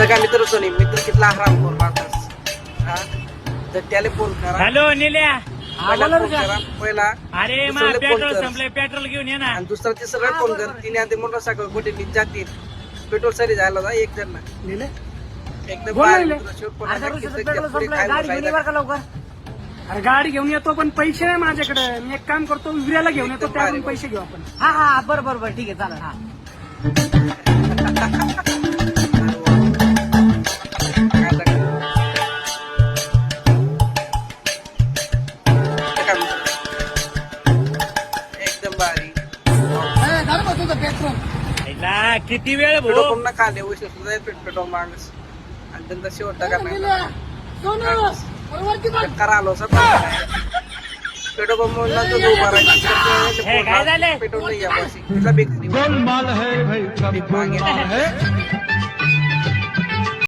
का मित्र सोनी मित्र कितला हराम खोर माणूस हा तर त्याला फोन करा हॅलो निल्या पहिला फोन करा पहिला अरे दुसऱ्याला मग फोन पेट्रोल कर. संपलंय पेट्रोल घेऊन ये ना आणि दुसरा तिसरा फोन कर तिने आधी मोटरसायकल कुठे नीट जातील पेट्रोल सरी जायला जा एक जण एकदम बोल बाहेर ना, मित्र शेवट पण अर्धा आता रुपयाचं किती पेट्रोल पुढे संपलंय, काय गाडी घेऊन ये बोलायला. बरं का लवकर. अरे गाडी घेऊन येतो पण पैसे नाही माझ्याकडे. मी एक काम करतो विऱ्याला घेऊन येतो त्यातून पैसे घेऊ आपण. हा हा बरं बरं बरं ठीक आहे चालेल. हा एकदम भारी झालं बघ तुझं पेट्रोल. आईला किती वेळ पेट्रोल भाऊ पंप ना खाले वैसे सुद्धा पेट्रोल मागस आणि त्यांचा शेवट टाका करा आलो सर पेट्रोल पंप जो उभा हे काय झालं? पेट्रोल नाही आहे बस तिथला बेकारी गोलमाल है भाई सब गोलमाल है